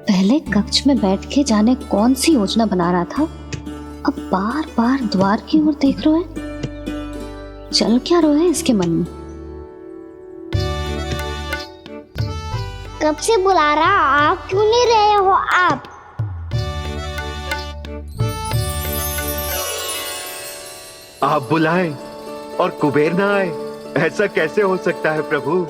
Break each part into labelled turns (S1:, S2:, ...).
S1: पहले कक्ष में बैठ के जाने कौन सी योजना बना रहा था, अब बार बार द्वार की ओर देख रहे हैं। चल क्या रहे हैं इसके मन में?
S2: कब से बुला रहा, आप क्यों नहीं रहे हो?
S3: आप बुलाएं और कुबेर ना आए, ऐसा कैसे हो सकता है प्रभु?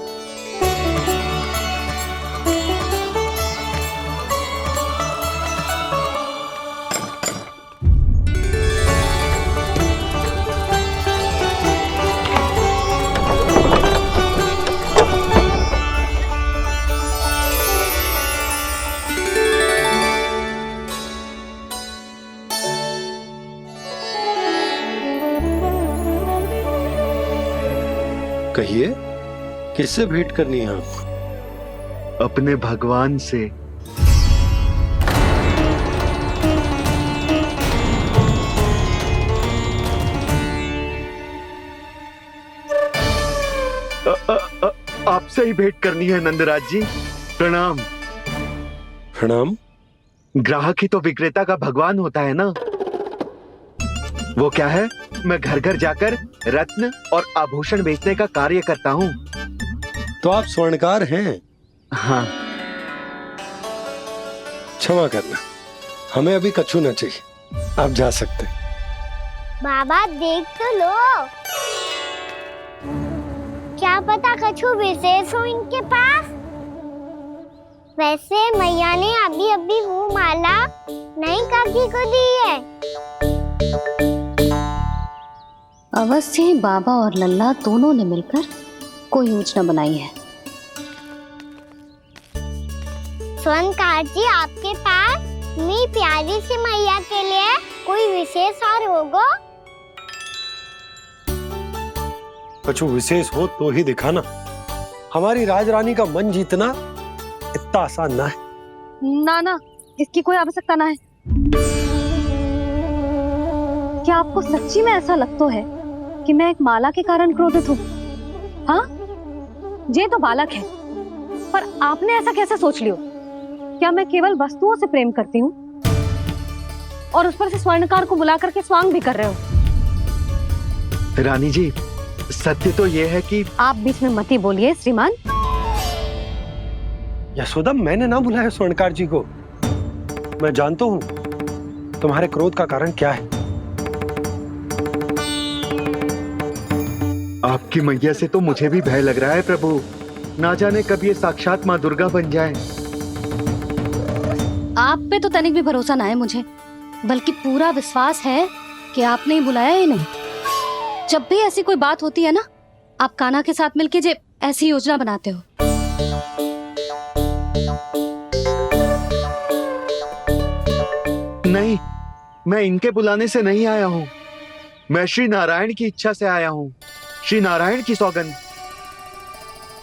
S4: कहिए, किससे भेंट करनी है आपको?
S3: अपने भगवान से। आपसे ही भेंट करनी है नंदराज जी। प्रणाम।
S4: प्रणाम।
S3: ग्राहक ही तो विक्रेता का भगवान होता है ना। वो क्या है, मैं घर घर जाकर रत्न और आभूषण बेचने का कार्य करता हूँ।
S4: तो आप स्वर्णकार हैं?
S3: हाँ।
S4: क्षमा करना, हमें अभी कछु न चाहिए, आप जा सकते।
S2: बाबा देख तो लो, क्या पता कछु विशेष हो इनके पास। वैसे मैया ने अभी अभी वो माला नई काकी को दी है।
S1: अवश्य ही बाबा और लल्ला दोनों ने मिलकर कोई योजना बनाई है।
S2: स्वर्णकार जी, आपके पास मेरी प्यारी सी मैया के लिए कोई विशेष और होगा?
S4: कछु विशेष हो तो ही दिखाना। हमारी राजरानी का मन जीतना इतना आसान ना है।
S1: ना ना, इसकी कोई आवश्यकता ना है। क्या आपको सच्ची में ऐसा लगता है कि मैं एक माला के कारण क्रोधित हूँ? हाँ, ये तो बालक है, पर आपने ऐसा कैसे सोच लियो? क्या मैं केवल वस्तुओं से प्रेम करती हूँ और उस पर से स्वर्णकार को बुला करके स्वांग भी कर रहे हो?
S3: रानी जी, सत्य तो ये है कि
S1: आप बीच में मत ही बोलिए श्रीमान।
S4: यशोदा, मैंने ना बुलाया स्वर्णकार जी को। मैं जानता हूँ तुम्हारे क्रोध का कारण क्या है।
S3: आपकी मैया से तो मुझे भी भय लग रहा है प्रभु। ना जाने कब ये साक्षात माँ दुर्गा बन जाए।
S1: आप पे तो तनिक भी भरोसा ना है मुझे, बल्कि पूरा विश्वास है कि आपने ही बुलाया ही नहीं। जब भी ऐसी कोई बात होती है ना, आप कान्हा के साथ मिलके जे ऐसी योजना बनाते हो।
S3: नहीं, मैं इनके बुलाने से नहीं आया हूँ। मैं श्री नारायण की इच्छा से आया हूँ। श्री नारायण की सौगंध।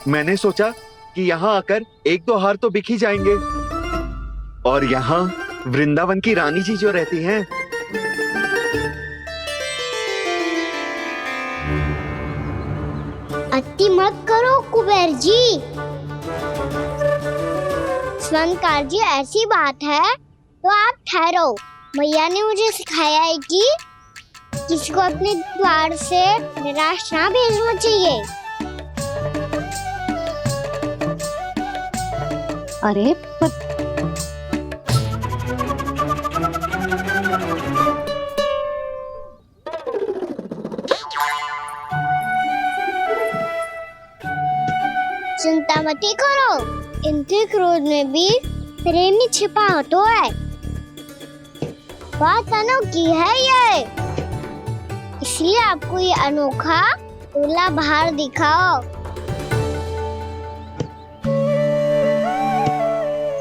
S3: मैंने सोचा कि यहाँ आकर एक दो हार तो बिक ही जाएंगे। और यहाँ वृंदावन की रानी जी जो रहती हैं,
S2: अति मत करो कुबेर जी। स्वर्णकार जी, ऐसी बात है तो आप ठहरो। मैया ने मुझे सिखाया है कि किसी को अपने द्वार से निराश ना भेजना चाहिए।
S1: अरे पर
S2: चिंता मत करो, इनके क्रोध में भी प्रेम ही छिपा होता है। बात अनोखी है ये, इसलिए आपको ये अनोखा दूल्हा बाहर दिखाओ।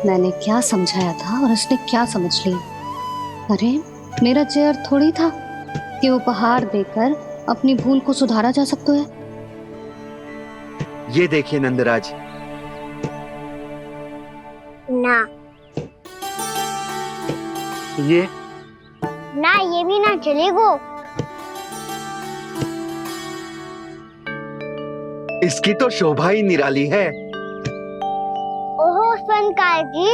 S1: मैंने क्या समझाया था और उसने क्या समझ लिया? अरे मेरा चेयर थोड़ी था कि उपहार देकर अपनी भूल को सुधारा जा सकता है।
S3: ये देखिए नंदराज।
S2: ना
S3: ये
S2: ना, ये भी ना चलेगो।
S3: इसकी तो शोभा ही निराली है।
S2: ओहो स्वर्णकार जी,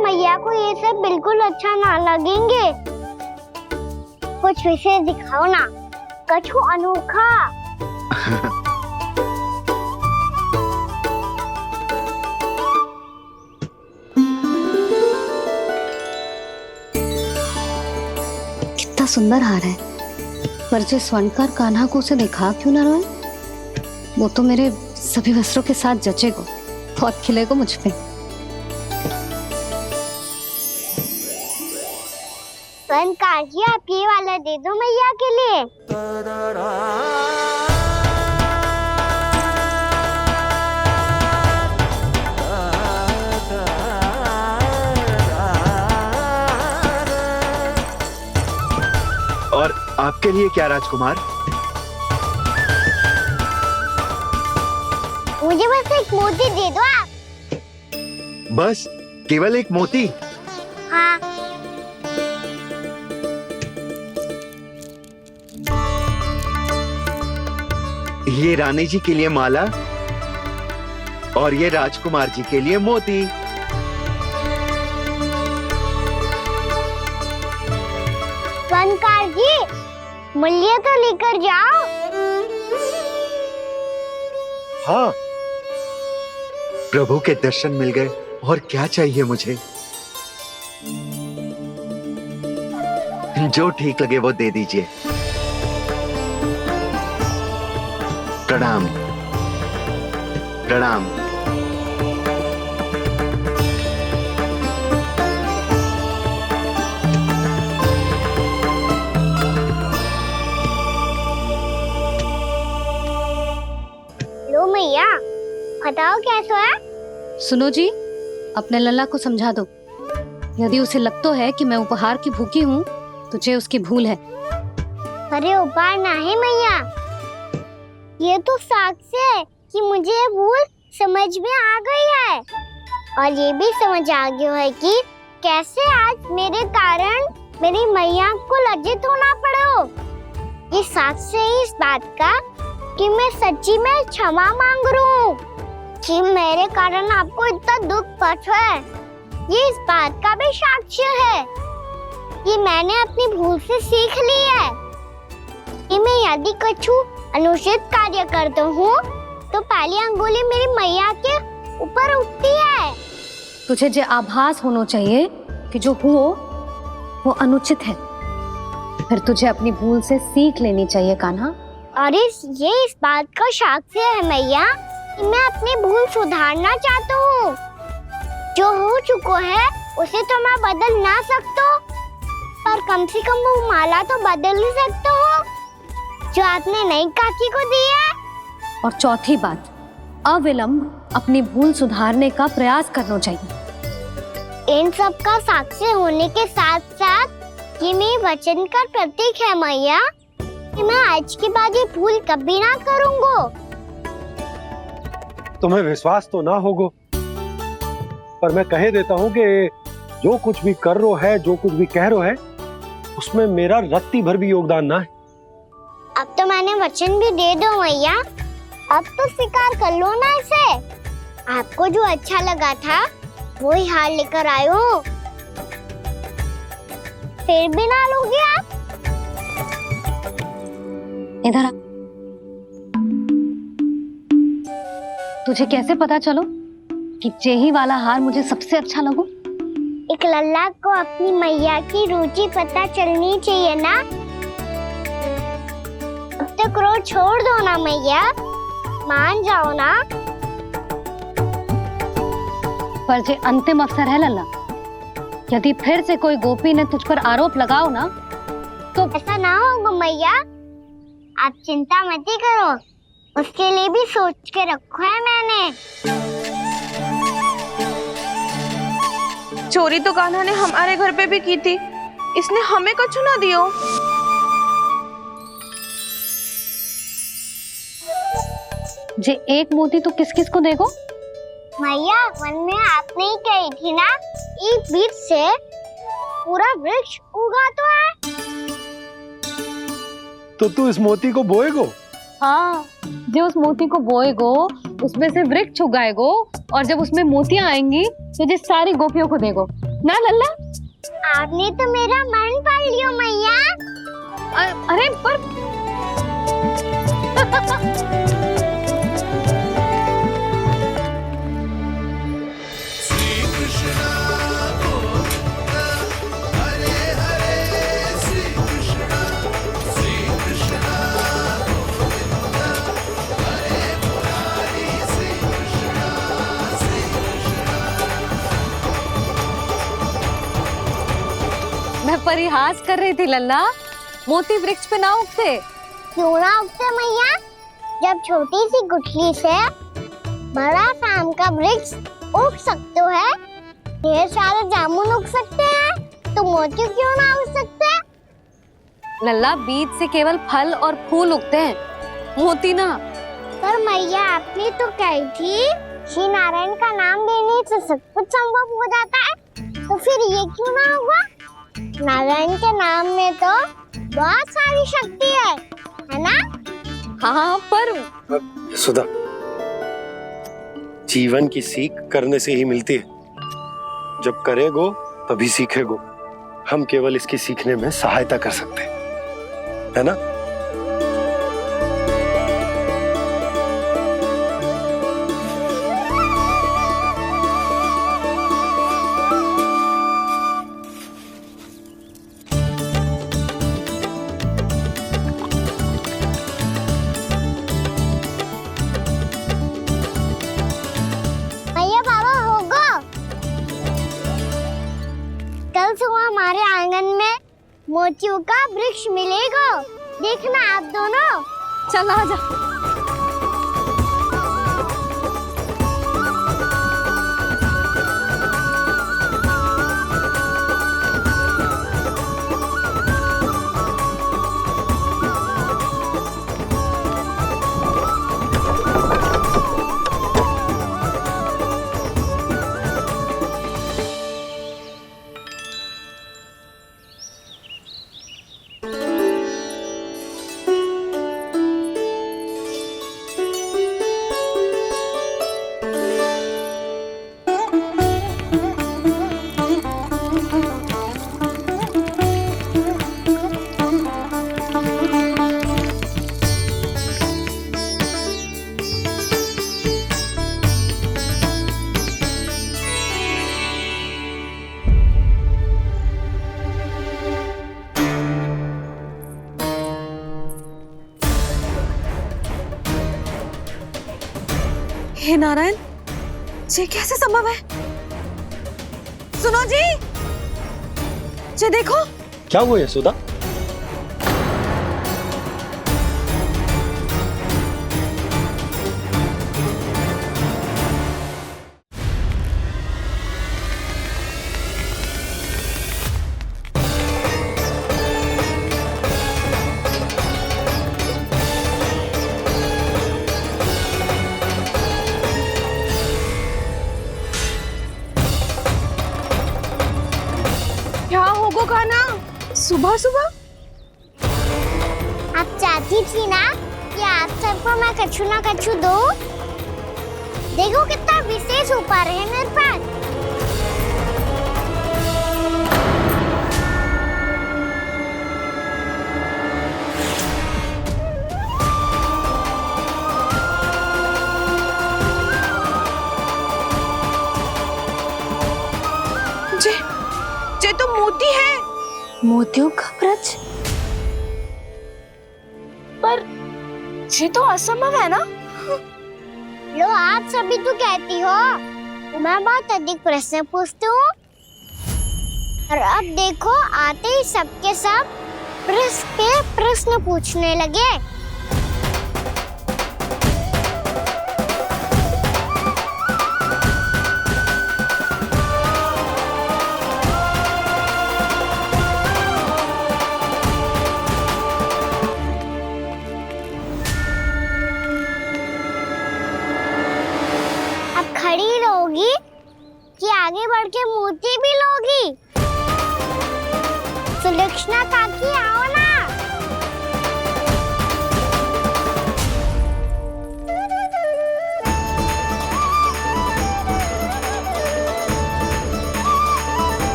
S2: मैया को ये सब बिल्कुल अच्छा ना लगेंगे। कुछ विशेष दिखाओ ना, कछु अनोखा।
S1: कितना सुंदर हार है, पर जो स्वर्णकार कान्हा को उसे दिखा क्यों ना रोए? वो तो मेरे सभी वस्त्रों के साथ जचेगा, बहुत खिलेगा मुझ पे।
S2: स्वर्णकार जी, आप ये वाला दे दो मैया के लिए।
S3: और आपके लिए क्या राजकुमार?
S2: मुझे बस एक मोती दे दो आप।
S3: बस केवल एक मोती?
S2: हाँ।
S3: ये रानी जी के लिए माला और ये राजकुमार जी के लिए मोती।
S2: स्वर्णकार जी, मूल्य तो लेकर जाओ।
S4: हाँ,
S3: प्रभु के दर्शन मिल गए, और क्या चाहिए मुझे? जो ठीक लगे वो दे दीजिए। प्रणाम प्रणाम।
S2: लो मैया, बताओ कैसा है?
S1: सुनो जी, अपने लल्ला को समझा दो। यदि उसे लगता है कि मैं उपहार की भूखी हूँ, तो ये उसकी भूल है।
S2: अरे उपहार ना है मैया, ये तो साक्ष्य है कि मुझे ये भूल समझ में आ गई है, और ये भी समझ आ गया है कि कैसे आज मेरे कारण मेरी मैया को लज्जित होना पड़ो। ये साक्ष्य है इस बात का कि मैं सच्ची में क्षमा मांग रहा हूँ कि मेरे कारण आपको इतना दुख पहुंचा है। ये इस बात का भी साक्ष्य है कि मैंने अपनी भूल से सीख ली है कि मैं यदि कछु अनुचित कार्य करता हूँ तो पहली अंगुली मेरी मैया के ऊपर उठती है।
S1: तुझे जो आभास होना चाहिए कि जो हुआ वो अनुचित है, फिर तुझे अपनी भूल से सीख लेनी चाहिए कान्हा।
S2: और ये इस बात का साक्ष्य है मैया कि मैं अपनी भूल सुधारना चाहता हूँ। जो हो चुका है उसे तो मैं बदल ना सकता, पर कम से कम वो माला तो बदल ही सकता हूँ जो आपने नई काकी को दी है।
S1: और चौथी बात, अविलंब अपनी भूल सुधारने का प्रयास करना चाहिए।
S2: इन सब का साक्षी होने के साथ साथ ये मेरे वचन का प्रतीक है मैया कि मैं आज के बाद ये भूल कभी ना करूँगा।
S4: तुम्हें विश्वास तो ना होगो, पर मैं कह देता हूँ कि जो कुछ भी कर रो है, जो कुछ भी कह रो है, उसमें मेरा रत्ती भर भी योगदान ना है।
S2: अब तो मैंने वचन भी दे दो मैया, अब तो स्वीकार कर लो ना इसे। आपको जो अच्छा लगा था वो ही हार लेकर आयो, फिर भी ना लोगे आप?
S1: इधर आ। तुझे कैसे पता चलो कि यही वाला हार मुझे सबसे अच्छा लगो?
S2: एक लल्ला को अपनी मैया की रुचि पता चलनी चाहिए ना। अब तो क्रोध छोड़ दो ना मैया, मान जाओ ना।
S1: पर जे अंतिम अवसर है लल्ला, यदि फिर से कोई गोपी ने तुझ पर आरोप लगाओ ना तो
S2: ऐसा ना होगा मैया, आप चिंता मत ही करो, उसके लिए भी सोच के रखा है मैंने।
S5: चोरी तो कान्हा ने हमारे घर पे भी की थी, इसने हमें कुछ ना दियो।
S1: जे एक मोती तो किस किस को देगो?
S2: मैया, मन में आपने ही कही थी ना, एक बीज से पूरा वृक्ष उगा तो है।
S4: तो तू इस मोती को बोएगो?
S1: हाँ, जो उस मोती को बोएगो उसमें से वृक्ष उगाएगो, और जब उसमें मोतियां आएंगी तो जो सारी गोपियों को देगो। ना लल्ला।
S2: आपने तो मेरा मन पढ़ लियो मैया।
S1: अरे पर मैं परिहास कर रही थी लल्ला, मोती वृक्ष पे ना उगते।
S2: क्यों ना उगते मैया? जब छोटी सी गुठली से बड़ा आम का वृक्ष उग सकते है, ढेर सारे जामुन उग सकते हैं, तो मोती क्यों ना उग सकते?
S1: लल्ला, बीज से केवल फल और फूल उगते हैं, मोती ना।
S2: पर मैया आपने तो कही थी श्री नारायण का नाम लेने से सब कुछ संभव हो जाता है, तो फिर ये क्यों ना हुआ? नारायण के नाम में तो बहुत सारी शक्ति है ना?
S1: हाँ पर
S4: सुधा, जीवन की सीख करने से ही मिलती है। जब करेगो तभी सीखेगो। हम केवल इसकी सीखने में सहायता कर सकते हैं, है ना?
S2: भैया बाबा होगो, कल सुबह हमारे आंगन में मोतियों का वृक्ष मिलेगा, देखना आप दोनों।
S1: चल आजा। हे नारायण, ये कैसे संभव है? सुनो जी, ये देखो।
S4: क्या हुआ यशोदा?
S5: क्या होगो खाना सुबह सुबह?
S2: आप चाहती थी ना कि आप सबको मैं कछु ना कछु दूं? देखो कितना विशेष उपहार है मेरे पास।
S5: ये तो मोती है।
S1: मोतियों का ब्रज?
S5: पर ये तो असंभव है ना?
S2: लो, आप सभी तो कहती हो मैं बहुत अधिक प्रश्न पूछती हूँ, और अब देखो आते ही सबके सब प्रश्न पे प्रश्न पूछने लगे। खड़ी रहोगी कि आगे बढ़ के मोती भी लोगी? सुलक्षणा काकी आओ ना।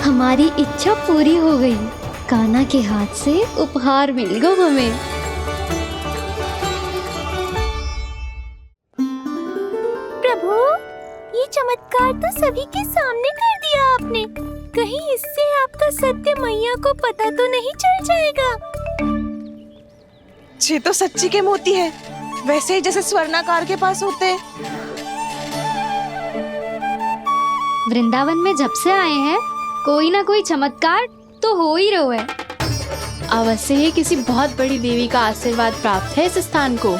S6: हमारी इच्छा पूरी हो गई। कान्हा के हाथ से उपहार मिल गया हमें।
S7: प्रभु, ये चमत्कार तो सभी के सामने कर दिया आपने। कहीं इससे आपका सत्य मैया को पता तो नहीं चल जाएगा?
S5: ये तो सच्ची के मोती है, वैसे ही जैसे स्वर्णाकार के पास होते हैं।
S6: वृंदावन में जब से आए हैं कोई ना कोई चमत्कार तो हो ही रहा है। अवश्य ही किसी बहुत बड़ी देवी का आशीर्वाद प्राप्त है इस स्थान को।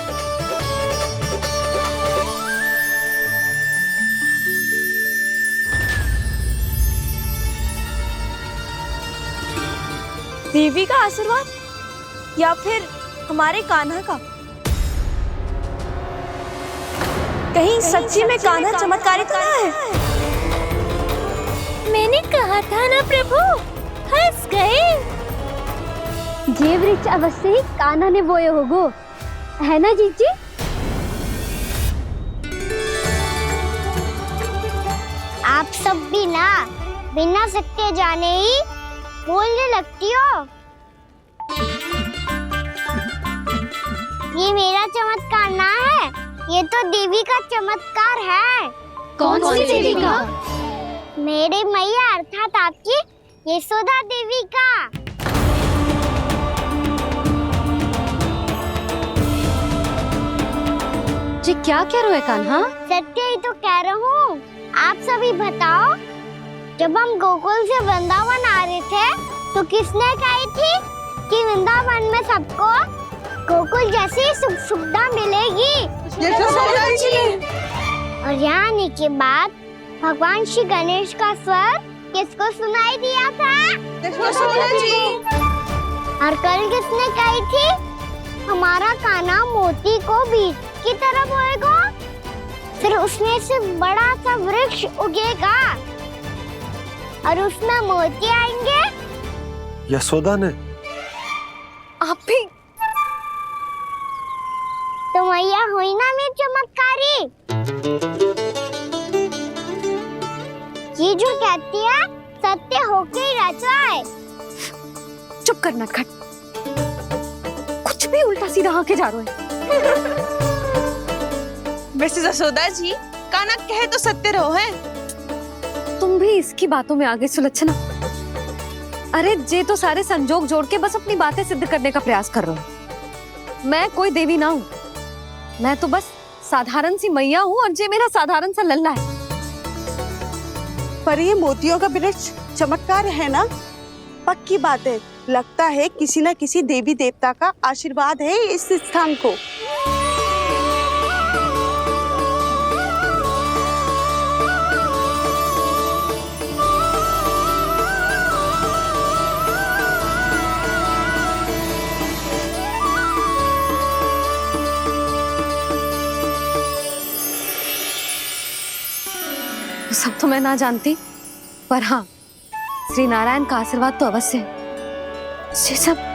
S5: देवी का आशीर्वाद या फिर हमारे कान्हा का? कहीं सच्ची में कान्हा चमत्कारी तो ना है?
S7: मैंने कहा था ना प्रभु, हंस गए।
S2: ये वृक्ष अवश्य ही कान्हा ने बोए होगो, है ना जीजी? आप सब भी ना बिना सत्य जाने ही बोलने लगती हो। ये मेरा चमत्कार ना है, ये तो देवी का चमत्कार है।
S6: कौन सी देवी का?
S2: मेरे मैया अर्थात आपकी यशोदा देवी का।
S1: जी क्या कह रहे हो कान्हा?
S2: सत्य ही तो कह रहा हूँ। आप सभी बताओ, जब हम गोकुल से वृंदावन आ रहे थे तो किसने कही थी कि वृंदावन में सबको गोकुल जैसी सुख सुविधा मिलेगी?
S5: यशोदा जी ने।
S2: और यहाँ आने के बाद भगवान श्री गणेश का स्वर किसको सुनाई दिया था?
S5: यशोदा जी।
S2: और कल किसने कही थी हमारा कान्हा मोती को बीज की तरह बोएगा, फिर उसमें से बड़ा सा वृक्ष उगेगा और उसमें मोती आएंगे?
S4: यशोदा ने।
S1: आप भी?
S2: तो मैया हुई ना मेरी चमत्कारी। ये जो कहती है सत्य होके ही रहता है।
S1: चुप कर नटखट, कुछ भी उल्टा सीधा आके जा रहे हैं।
S5: वैसे यशोदा जी, कान्हा कहे तो सत्य रहो है।
S1: तुम भी इसकी बातों में आगे सुलझना। अरे जे तो सारे संजोग जोड़ के बस अपनी बातें सिद्ध करने का प्रयास कर रहे हो। मैं कोई देवी ना हूँ, मैं तो बस साधारण सी मैया हूँ और जे मेरा साधारण सा लल्ला है।
S8: पर ये मोतियों का वृक्ष चमत्कार है ना? पक्की बात है, लगता है किसी न किसी देवी देवता का आशीर्वाद है इस स्थान को।
S1: सब तो मैं ना जानती, पर हाँ, श्री नारायण का आशीर्वाद तो अवश्य है। ये सब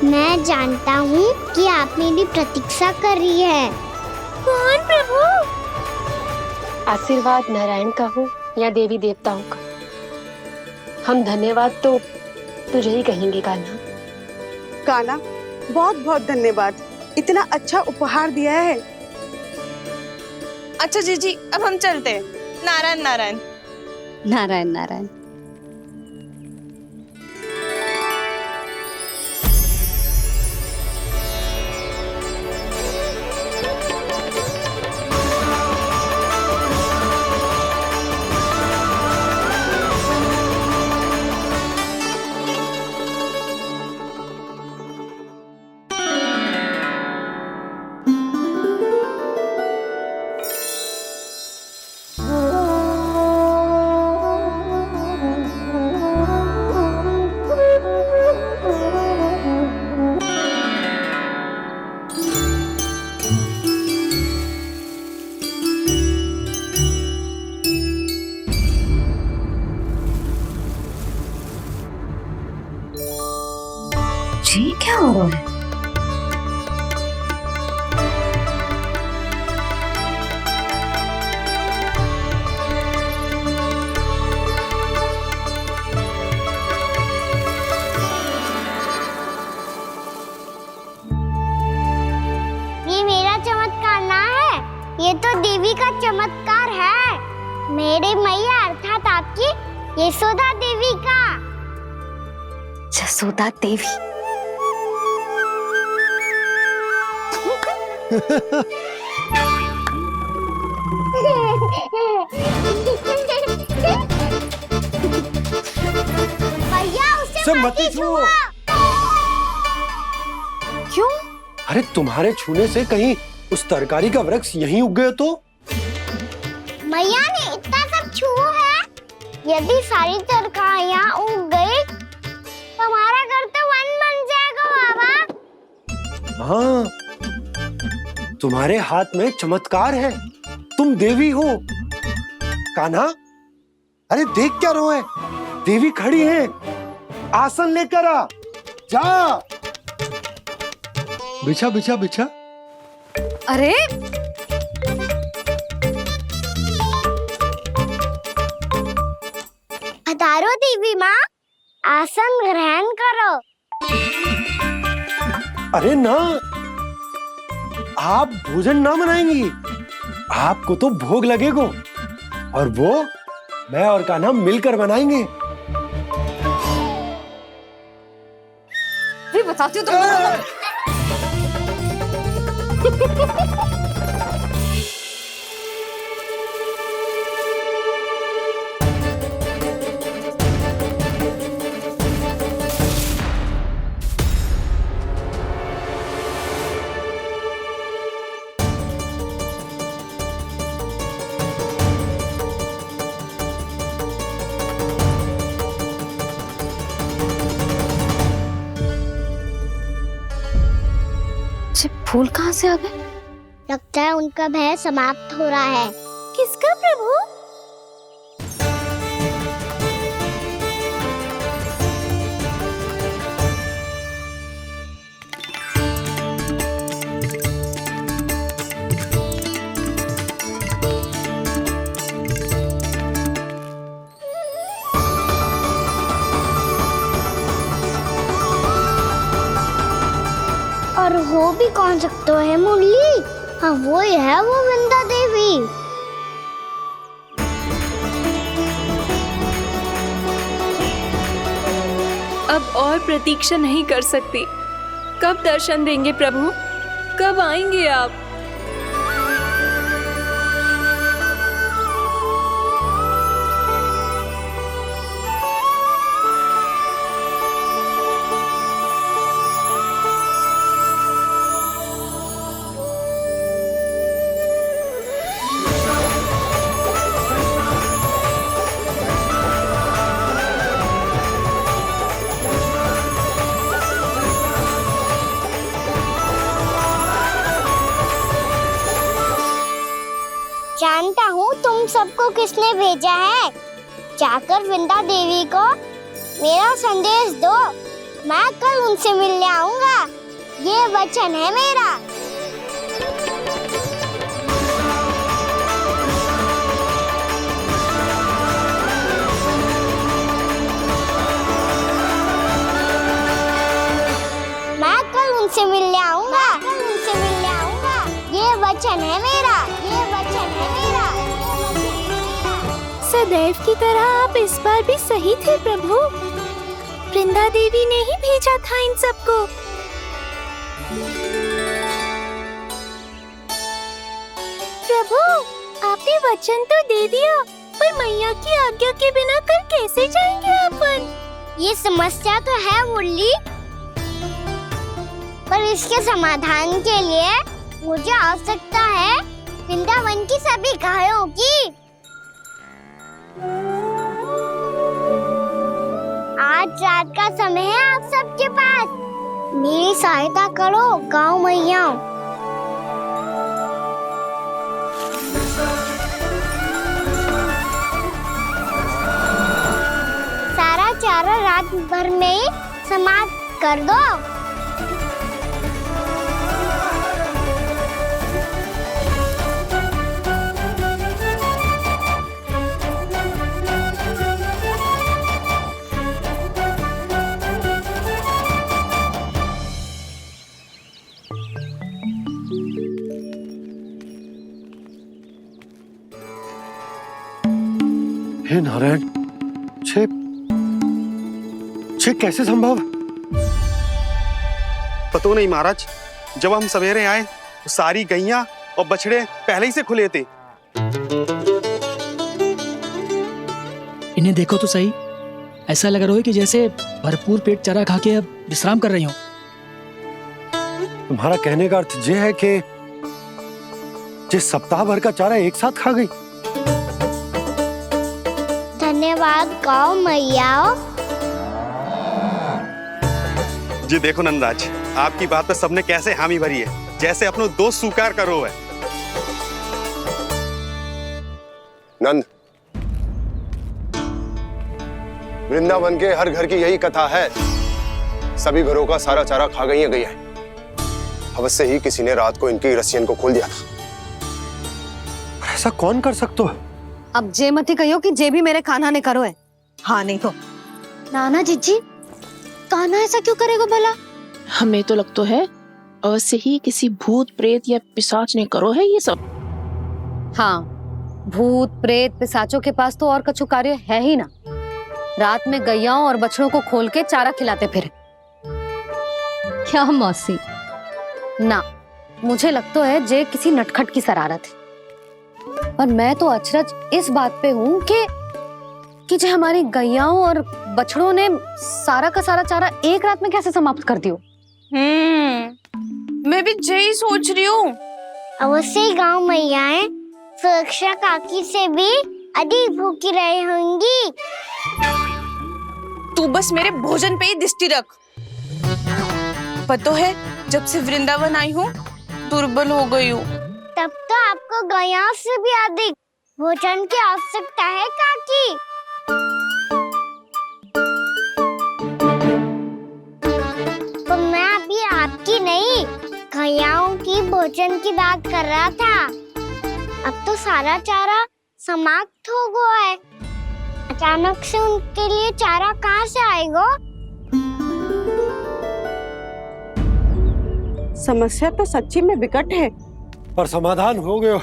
S2: मैं जानता हूँ कि आप मेरी प्रतीक्षा कर रही है।
S7: कौन प्रभु?
S9: आशीर्वाद नारायण का हो या देवी देवताओं का, हम धन्यवाद तो तुझे ही कहेंगे कान्हा।
S8: कान्हा, बहुत बहुत धन्यवाद, इतना अच्छा उपहार दिया है।
S5: अच्छा जीजी, अब हम चलते हैं। नारायण नारायण।
S1: नारायण नारायण।
S2: ये तो देवी का चमत्कार है, मेरी मैया अर्थात आपकी यशोदा देवी का।
S1: जसोदा देवी।
S2: भैया उसे
S4: मत छुओ।
S1: क्यों?
S4: अरे तुम्हारे छूने से कहीं उस तरकारी का वृक्ष यहीं उग गए तो?
S2: मैया ने इतना सब छुआ है, यदि सारी तरकारियां उग गई तो हमारा घर तो वन बन जाएगा बाबा।
S4: हाँ, तुम्हारे हाथ में चमत्कार है, तुम देवी हो। कान्हा, अरे देख क्या रहो है, देवी खड़ी है, आसन लेकर आ, जा। बिछा बिछा बिछा।
S1: अरे
S2: पधारो देवी माँ, आसन ग्रहण करो।
S4: अरे ना, आप भोजन ना बनाएंगी, आपको तो भोग लगेगा और वो मैं और कान्हा मिलकर बनाएंगे।
S1: भी बताती हूँ तुमको। फूल कहाँ से आ गए?
S2: लगता है उनका भय समाप्त हो रहा है।
S7: किसका प्रभु?
S2: और हो भी कौन सकता है मुरली? हाँ वो ही है, वो वृंदा देवी।
S5: अब और प्रतीक्षा नहीं कर सकती। कब दर्शन देंगे प्रभु? कब आएंगे आप?
S2: जानता हूँ तुम सबको किसने भेजा है। जाकर वृंदा देवी को मेरा संदेश दो, मैं कल उनसे मिलने आऊंगा, ये वचन है मेरा। मैं कल उनसे मिलने आऊंगा, ये वचन है मेरा, ये वचन है मेरा।
S7: सदैव की तरह आप इस बार भी सही थे प्रभु। वृंदा देवी ने ही भेजा था इन सबको। प्रभु, आपने वचन तो दे दिया, पर मैया की आज्ञा के बिना कल कैसे जाएंगे अपन?
S2: ये समस्या तो है मुरली, पर इसके समाधान के लिए मुझे आवश्यकता है वृंदावन की सभी गायों की। आज रात का समय है आप सबके पास, मेरी सहायता करो गाँव मैया। सारा चारा रात भर में समाप्त कर दो।
S4: हे नारायण, छे कैसे संभव?
S10: पता नहीं महाराज, जब हम सवेरे आए तो सारी गैया और बछड़े पहले ही से खुले थे।
S11: इन्हें देखो तो सही, ऐसा लग रहा है कि जैसे भरपूर पेट चारा खा के अब विश्राम कर रही हो।
S4: तुम्हारा कहने का अर्थ यह है कि जिस सप्ताह भर का चारा एक साथ खा गई।
S2: धन्यवाद गाओ मैया।
S10: जी देखो नंदराज, आपकी बात पे सबने कैसे हामी भरी है, जैसे अपनो दोस्त स्वीकार करो है।
S12: नंद, वृंदावन के हर घर की यही कथा है, सभी घरों का सारा चारा खा गई है गैया। अवश्य ही किसी ने रात को इनकी रस्सियन को खोल दिया था।
S4: ऐसा कौन कर सकता है?
S1: अब जे मत ही कहियो कि जे भी मेरे कान्हा ने करो है। हाँ नहीं तो
S6: नाना जीजी, कान्हा ऐसा क्यों करेगा भला?
S13: हमें तो लगता है अवश्य ही किसी भूत प्रेत या पिशाच ने करो है ये सब।
S1: हाँ, भूत प्रेत पिशाचों के पास तो और कछु कार्य है ही ना। रात में गैयाओं और बछड़ों को खोल के चारा खिलाते फिर। क्या मौसी? ना, मुझे लगता है जे किसी नटखट की शरारत है। पर मैं तो अचरज इस बात पे हूँ कि जो हमारी गैयाओं और बछड़ों ने सारा का सारा चारा एक रात में कैसे समाप्त कर दियो।
S7: मैं भी यही सोच रही हूँ।
S2: अवश्य ही गाँव मैयाएं सुरक्षा काकी से भी अधिक भूखी रही होंगी।
S7: तू बस मेरे भोजन पे ही दृष्टि रख। पता है, जब से वृंदावन आई हूँ दुर्बल हो गई हूँ।
S2: तब तो आपको गैया से भी अधिक भोजन की आवश्यकता है काकी। तो मैं अभी आपकी नहीं, गैयाओं की भोजन की बात कर रहा था। अब तो सारा चारा समाप्त हो गया है। अचानक से उनके लिए चारा कहाँ से आएगा?
S8: समस्या तो सच्ची में विकट है,
S4: पर समाधान हो गयो।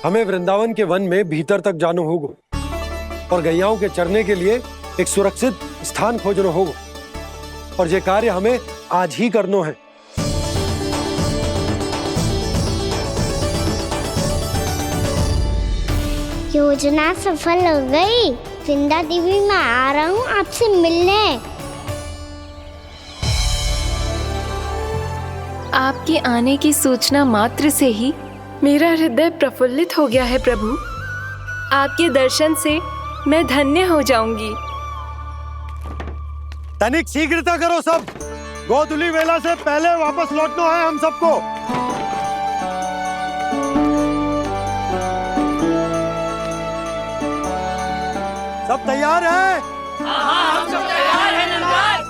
S4: हमें वृंदावन के वन में भीतर तक जाना होगा और गैयाओं के चरने के लिए एक सुरक्षित स्थान खोजना होगा, और ये कार्य हमें आज ही करना है।
S2: योजना सफल हो गई। वृंदा देवी, मैं आ रहा हूँ आपसे मिलने।
S5: आपके आने की सूचना मात्र से ही मेरा हृदय प्रफुल्लित हो गया है प्रभु। आपके दर्शन से मैं धन्य हो जाऊंगी।
S4: तनिक शीघ्रता करो सब, गोधुली वेला से पहले वापस लौटना है हम सबको। सब तैयार है?
S7: हाँ, हम सब तैयार हैं नंदराज।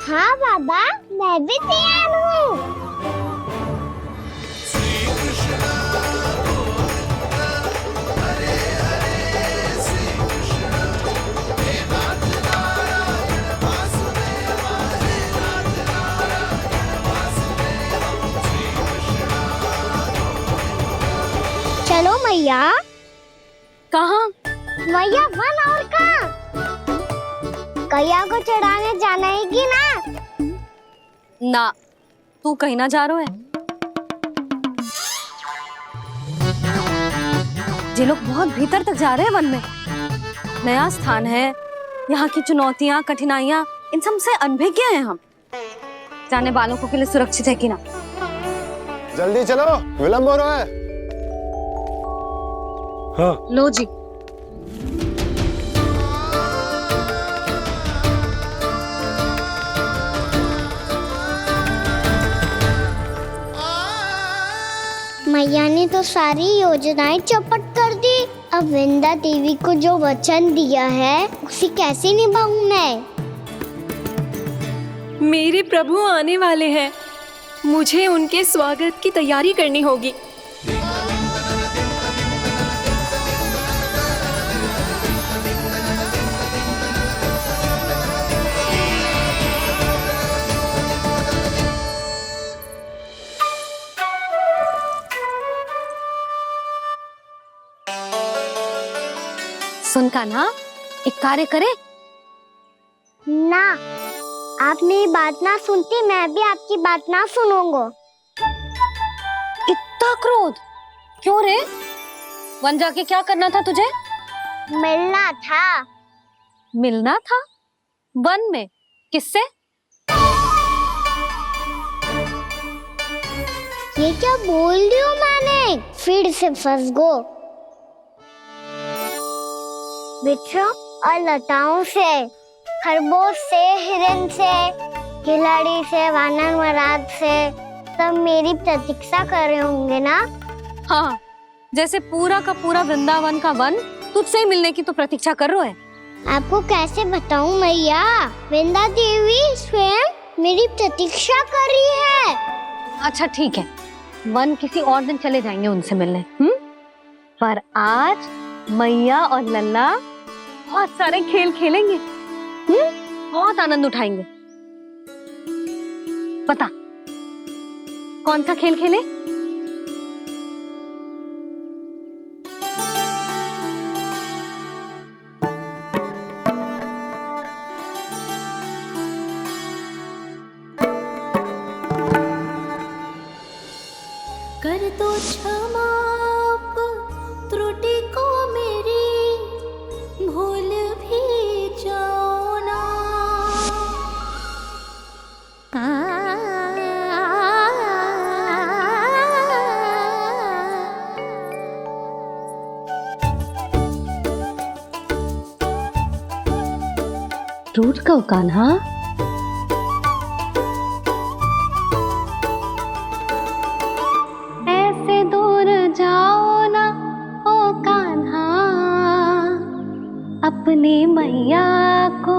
S2: हाँ बाबा, मैं भी तैयार हूँ। चलो मैया।
S1: कहाँ?
S2: मैया वन और कहाँ? गैया को चढ़ाने जाना है कि ना?
S1: ना, तू कहीं ना जा रहा है। ये लोग बहुत भीतर तक जा रहे हैं वन में। नया स्थान है, यहाँ की चुनौतियाँ कठिनाइयाँ इन सब से अनभिज्ञ हैं हम। जाने वालों के लिए सुरक्षित है कि ना?
S12: जल्दी चलो, विलंब हो रहा है।
S4: हाँ।
S1: लो जी।
S2: मैया ने तो सारी योजनाएं चौपट कर दी। अब वृंदा देवी को जो वचन दिया है उसे कैसे निभाऊं मैं?
S5: मेरे प्रभु आने वाले हैं, मुझे उनके स्वागत की तैयारी करनी होगी।
S1: सुन कान्हा, एक कार्य करे।
S2: ना, आप मेरी बात ना सुनती, मैं भी आपकी बात ना सुनूंगा।
S1: इतना क्रोध क्यों रे? वन जाके क्या करना था तुझे?
S2: मिलना था।
S1: मिलना था? वन में? किससे?
S2: ये क्या बोल रही हूँ मैंने? फिर से फंस गो। वृक्षों और लताओं से, खरगोश से, हिरन से, खिलाड़ी से, वानर महाराज से, सब मेरी प्रतीक्षा कर रहे होंगे ना?
S1: हाँ, जैसे पूरा का पूरा वृंदावन का वन तुझसे ही मिलने की तो प्रतीक्षा कर रहा है।
S2: आपको कैसे बताऊं मैया? वृंदा देवी स्वयं मेरी प्रतीक्षा कर रही है।
S1: अच्छा ठीक है, वन किसी और दिन चले जाएंगे उनसे मिलने। पर आज मैया और लल्ला बहुत सारे खेल खेलेंगे। बहुत आनंद उठाएंगे। बता कौन सा खेल खेले?
S7: कर दो क्षमा त्रुटि को मेरी, भूल भी जाओ ना।
S1: टूट कब कान्हा? ऐसे दूर जाओ ना ओ कान्हा, अपने मैया को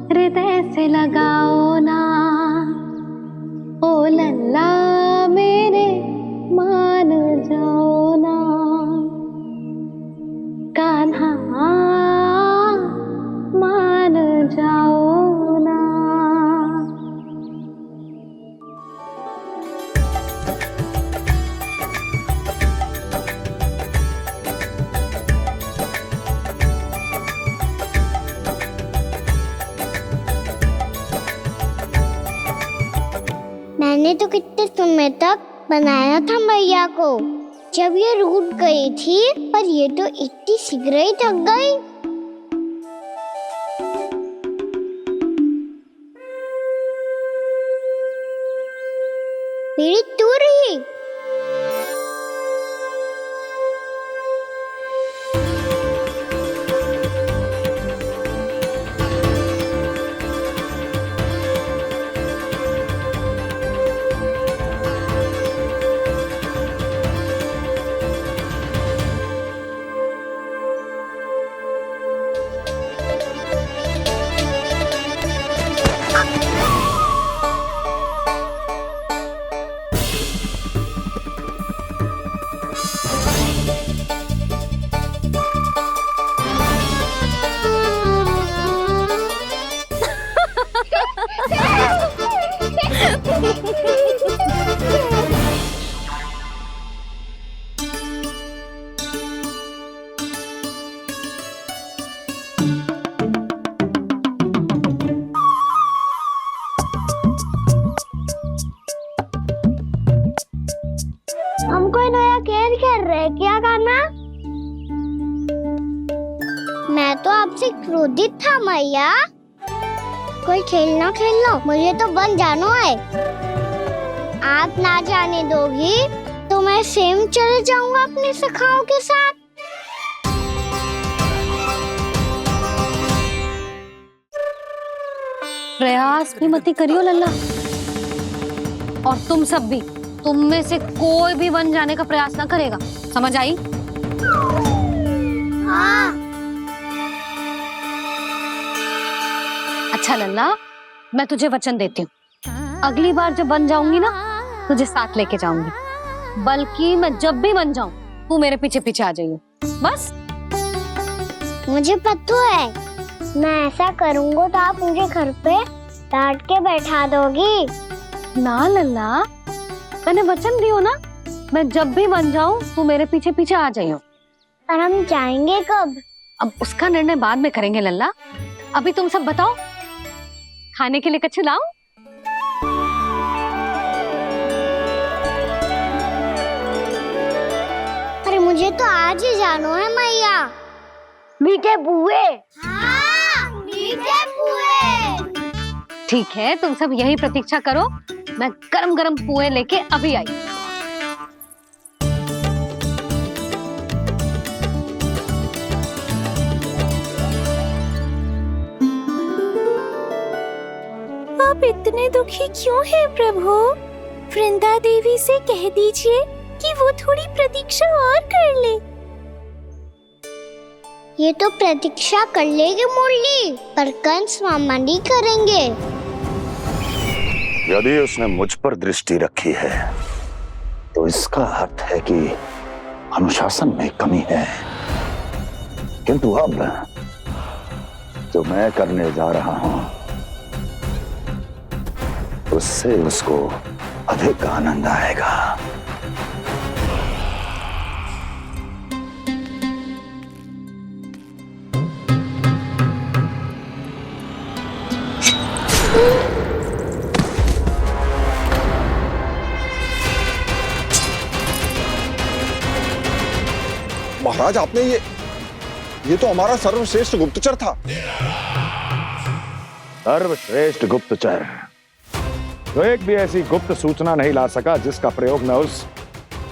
S1: हृदय से लगाओ ना। ओ लल्ला मेरे मान जाओ ना, कान्हा मान जाओ ना।
S2: मैंने तो कितने समय तक बनाया था मैया को, जब ये रूठ गई थी, पर ये तो इतनी शीघ्र ही थक गई। मेरी दूर ही। हम कोई नया खेल खेल रहे हैं क्या करना? मैं तो आपसे क्रोधित था मैया। कोई खेलना खेल लो, मुझे तो वन जाना है। आप ना जाने दोगी तो मैं स्वयं चले जाऊंगा अपने सखाओं के साथ।
S1: प्रयास भी मत करियो लल्ला, और तुम सब भी, तुम में से कोई भी वन जाने का प्रयास ना करेगा, समझ आई?
S2: हाँ।
S1: अच्छा लल्ला, मैं तुझे वचन देती हूँ, अगली बार जब वन जाऊंगी ना, तुझे साथ लेके जाऊंगी। बल्कि मैं जब भी वन जाऊं, तू मेरे पीछे पीछे आ जाइयो, बस।
S2: मुझे पता है, मैं ऐसा करूंगा तो आप मुझे घर पे डांट के बैठा दोगी।
S1: ना लल्ला, मैंने वचन दियो ना, मैं जब भी वन जाऊं तू मेरे पीछे पीछे आ जाइयो।
S2: पर हम जाएंगे कब?
S1: अब उसका निर्णय बाद में करेंगे लल्ला। अभी तुम सब बताओ, खाने के लिए कच्छु लाऊं?
S2: अरे मुझे तो आज ही जाना है मैया। मीठे पुए। हाँ, मीठे पुए।
S1: ठीक है, तुम सब यही प्रतीक्षा करो, मैं गरम गरम पुए लेके अभी आई।
S7: आप इतने दुखी क्यों हैं प्रभु? वृंदा देवी से कह दीजिए कि वो थोड़ी प्रतीक्षा और कर ले।
S2: ये तो प्रतीक्षा कर लेगी मुरली, पर कंस मामा नहीं करेंगे।
S14: यदि उसने मुझ पर दृष्टि रखी है तो इसका अर्थ है कि अनुशासन में कमी है। किंतु अब जो मैं करने जा रहा हूं उससे उसको अधिक आनंद आएगा।
S12: महाराज, आपने ये तो हमारा सर्वश्रेष्ठ गुप्तचर था।
S14: सर्वश्रेष्ठ गुप्तचर तो एक भी ऐसी गुप्त सूचना नहीं ला सका जिसका प्रयोग मैं उस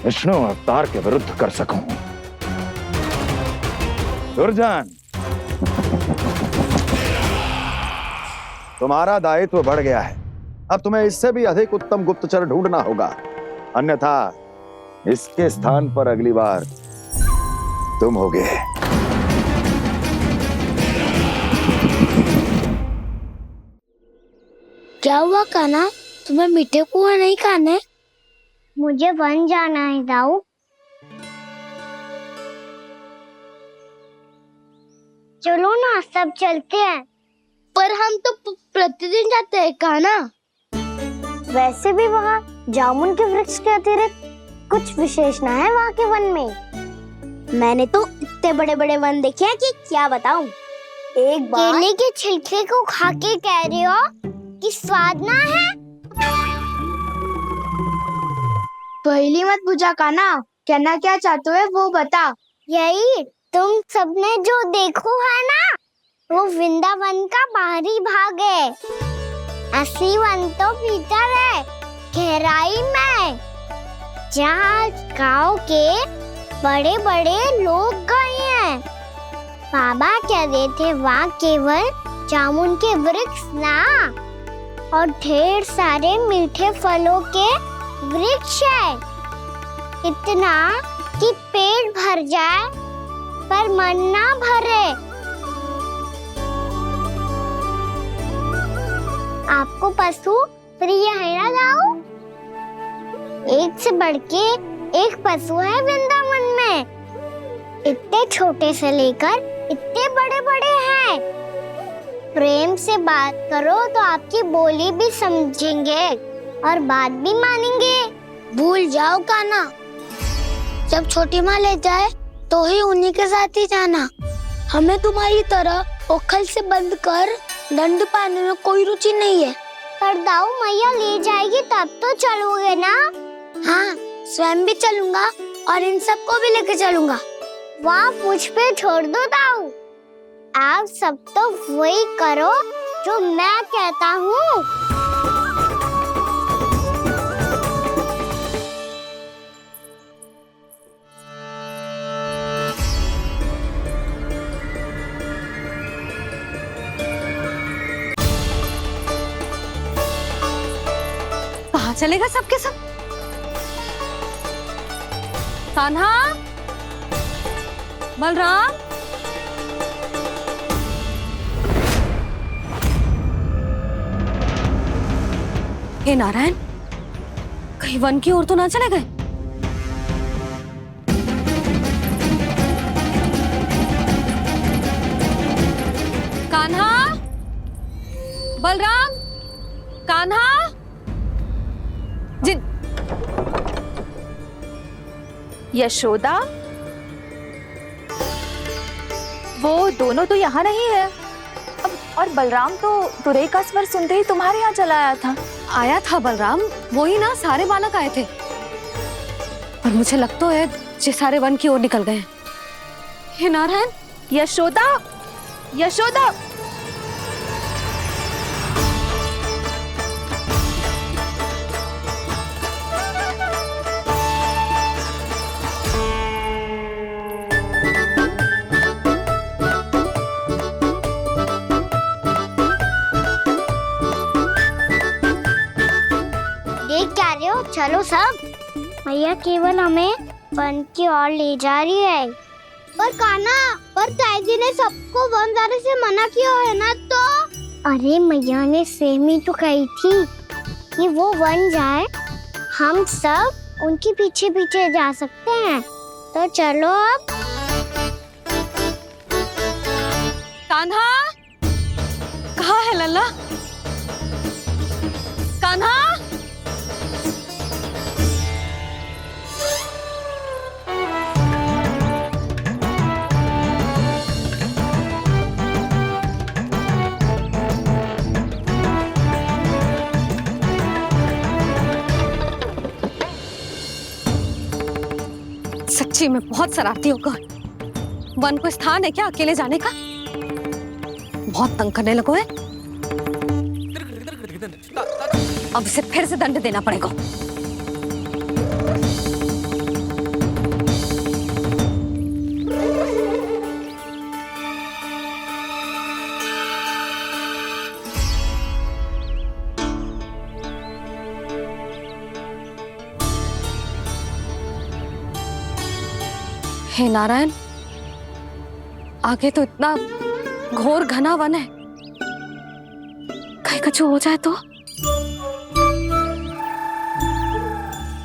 S14: विष्णु अवतार के विरुद्ध कर सकूं। दुर्जन, तुम्हारा दायित्व बढ़ गया है। अब तुम्हें इससे भी अधिक उत्तम गुप्तचर ढूंढना होगा, अन्यथा इसके स्थान पर अगली बार तुम होगे।
S2: क्या हुआ कान्हा, तुम्हें मीठे पुए नहीं खाने? मुझे वन जाना है दाऊ। चलो ना, सब चलते हैं। पर हम तो प्रतिदिन जाते हैं कान्हा। वैसे भी वहाँ जामुन के वृक्ष के अतिरिक्त कुछ विशेष ना है वहाँ के वन में। मैंने तो इतने बड़े बड़े वन देखे हैं कि क्या बताऊं। एक बार केले के छिलके को खा के कह रही हो कि स्वाद ना है? पहली मत पूछा कान्हा, कहना क्या चाहते हो वो बता। यही तुम सबने जो देखो है ना, वो वृंदावन का बाहरी भाग है। असली वन तो भीतर है, गहराई में, जहाँ गाँव के बड़े बड़े लोग गए हैं। बाबा कह रहे थे वहाँ केवल जामुन के वृक्ष ना, और ढेर सारे मीठे फलों के वृक्ष है। इतना कि पेट भर जाए पर मन ना भरे। आपको पशु प्रिय है ना दाऊ? एक से बढ़ के एक पशु है वृंदावन में। इतने छोटे से लेकर इतने बड़े बड़े हैं। प्रेम से बात करो तो आपकी बोली भी समझेंगे और बात भी मानेंगे। भूल जाओ कान्हा, जब छोटी माँ ले जाए तो ही उन्हीं के साथ ही जाना। हमें तुम्हारी तरह ओखल से बंद कर दंड पाने में कोई रुचि नहीं है। पर दाऊ मैया ले जाएगी तब तो चलोगे ना? हाँ, स्वयं भी चलूंगा और इन सबको भी लेके चलूंगा। वहाँ मुझ पे छोड़ दो दाऊ। आप सब तो वही करो जो मैं कहता हूँ।
S1: कहाँ चलेगा सबके सब? कान्हा, बलराम, हे नारायण, कहीं वन की ओर तो ना चले गए? कान्हा, बलराम, कान्हा, जिन
S5: यशोदा,
S7: वो दोनों तो यहाँ नहीं है। अब और बलराम तो तुरई का स्वर सुनते ही तुम्हारे यहाँ चला आया था।
S1: आया था बलराम, वही ना सारे बालक आए थे। और मुझे लगता है ये सारे वन की ओर निकल गए हैं। हे नारायण!
S7: यशोदा, यशोदा!
S2: देख क्या रहे हो? चलो सब। मैया केवल हमें वन की ओर ले जा रही है। पर कान्हा, पर ताईजी ने सबको वन जाने से मना किया है ना तो? अरे मैया ने सेम ही तो कही थी कि वो वन जाए, हम सब उनके पीछे पीछे जा सकते हैं। तो चलो अब।
S1: कान्हा, कहाँ है लल्ला? कान्हा! सच्ची में बहुत शरारती होकर। वन को स्थान है क्या अकेले जाने का? बहुत तंग करने लगो है। अब इसे फिर से दंड देना पड़ेगा। हे नारायण, आगे तो इतना घोर घना वन है, कहीं कुछ हो जाए तो?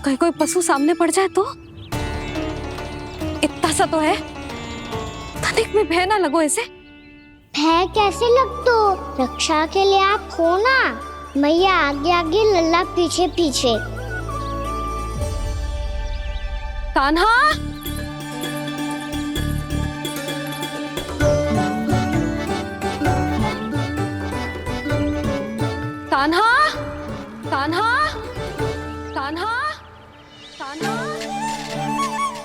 S1: कहीं कोई पशु सामने पड़ जाए तो? इतना सा तो है, तनिक में भय ना लगो इसे।
S2: भय कैसे लग तो? रक्षा के लिए आप हो ना। मैया आगे आगे, लल्ला पीछे पीछे।
S1: कान्हा! कान्हा! कान्हा! कान्हा! कान्हा!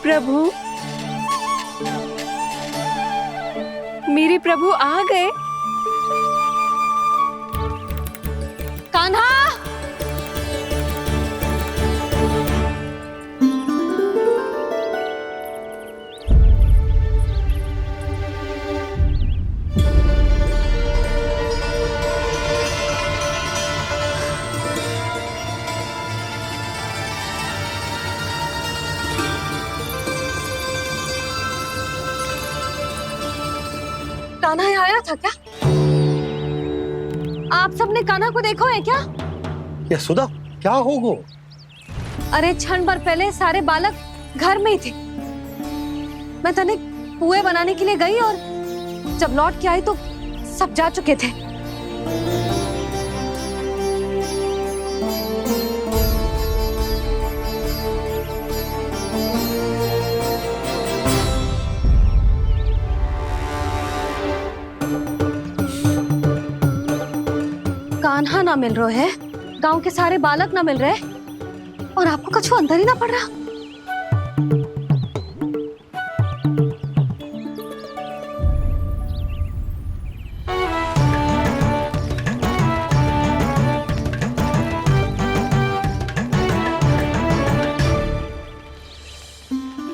S5: प्रभु, मेरे प्रभु आ गए।
S1: कान्हा! कान्हा यहाँ आया था क्या? आप सबने कान्हा को देखो है क्या?
S4: यशोदा, क्या हो गो?
S1: अरे क्षण भर पहले सारे बालक घर में ही थे। मैं तनिक पुए बनाने के लिए गई और जब लौट के आई तो सब जा चुके थे। कान्हा ना मिल रहे है, गांव के सारे बालक ना मिल रहे, और आपको कुछ अंदर ही ना पड़ रहा।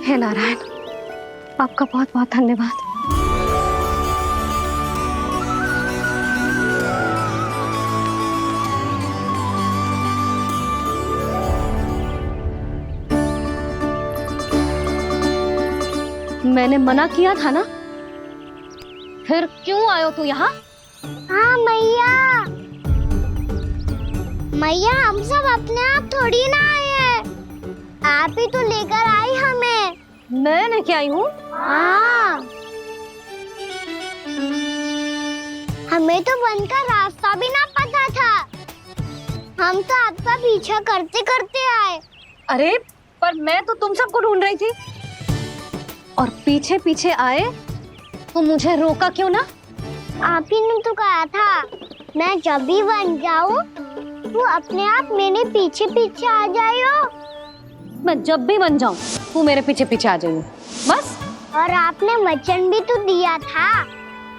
S1: हे नारायण, आपका बहुत बहुत धन्यवाद। मैंने मना किया था ना, फिर क्यों आयो तू यहाँ?
S2: हाँ मैया, मैया हम सब अपने आप थोड़ी ना आए हैं, आप ही तो लेकर आई हमें।
S1: मैं लेके आई हूँ?
S2: हाँ, हमें तो वन का रास्ता भी ना पता था, हम तो आपका पीछा करते करते आए।
S1: अरे पर मैं तो तुम सबको ढूंढ रही थी, और पीछे पीछे आए तो मुझे रोका क्यों ना?
S2: आप ही ने तो कहा था मैं जब भी बन जाऊं तू अपने आप मेरे पीछे पीछे आ जाइयो।
S1: मैं जब भी बन जाऊं तू मेरे पीछे पीछे आ जाइयो बस।
S2: और आपने वचन भी तो दिया था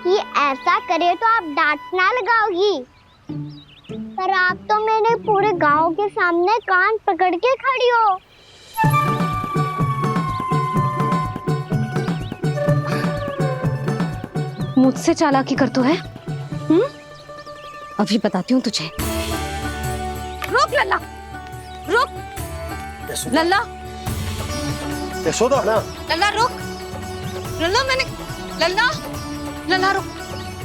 S2: कि ऐसा करे तो आप डांट ना लगाओगी, पर आप तो मेरे पूरे गांव के सामने कान पकड़ के खड़ी हो।
S1: मुझसे चालाकी कर तो है? अभी बताती हूँ तुझे। रुक लल्ला, रुक लल्ला,
S4: यशोदा ना।
S1: लल्ला रुक, लल्ला मैंने, लल्ला, लल्ला रुक,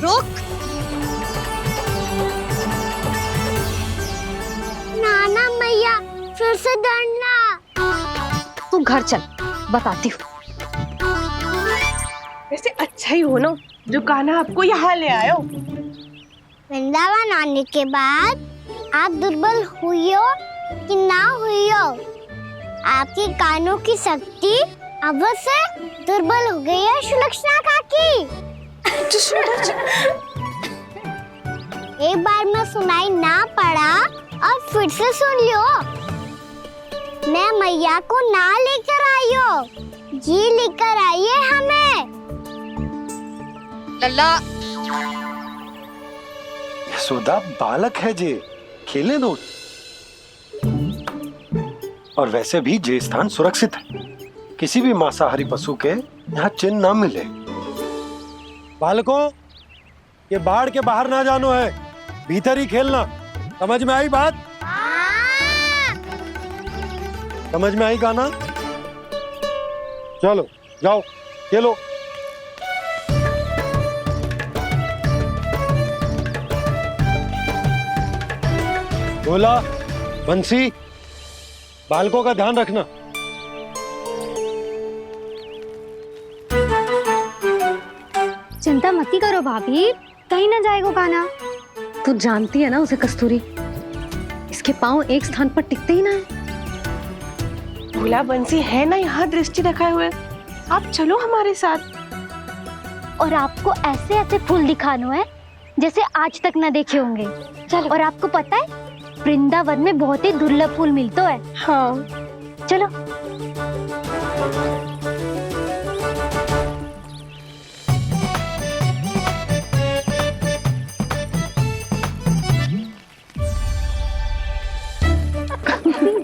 S1: रुक।
S2: नाना मैया फिर से डरना।
S1: तू घर चल, बताती हूँ।
S8: वैसे अच्छा ही हो ना जो कान्हा आपको यहाँ ले आयो।
S2: वृंदावन आने के बाद आप दुर्बल हुई हो कि ना हुई हो, आपके कानों की शक्ति अब से दुर्बल हो गई है सुलक्षणा काकी। एक बार में सुनाई ना पड़ा और फिर से सुन लियो। मैं मैया को ना लेकर आई हो, जी लेकर आई है हमें।
S1: लल्ला,
S4: यशोदा बालक है जे, खेले दो। और वैसे भी जे स्थान सुरक्षित है, किसी भी मांसाहारी पशु के यहाँ चिन्ह ना मिले। बालकों, ये बाढ़ के बाहर ना जानो है, भीतर ही खेलना। समझ में आई बात? समझ में आई कान्हा? चलो जाओ खेलो। भोला, बंसी, बालकों का ध्यान रखना।
S1: चिंता मती करो भाभी, कहीं ना जाएगा कान्हा। तू जानती है ना उसे कस्तूरी, इसके पांव एक स्थान पर टिकते ही ना है।
S8: भोला बंसी है ना यहाँ दृष्टि रखाए हुए, आप चलो हमारे साथ।
S2: और आपको ऐसे ऐसे फूल दिखानो है जैसे आज तक न देखे होंगे। चलो। और आपको पता है वृंदावन में बहुत ही दुर्लभ फूल मिलते हैं।
S8: हाँ
S2: चलो।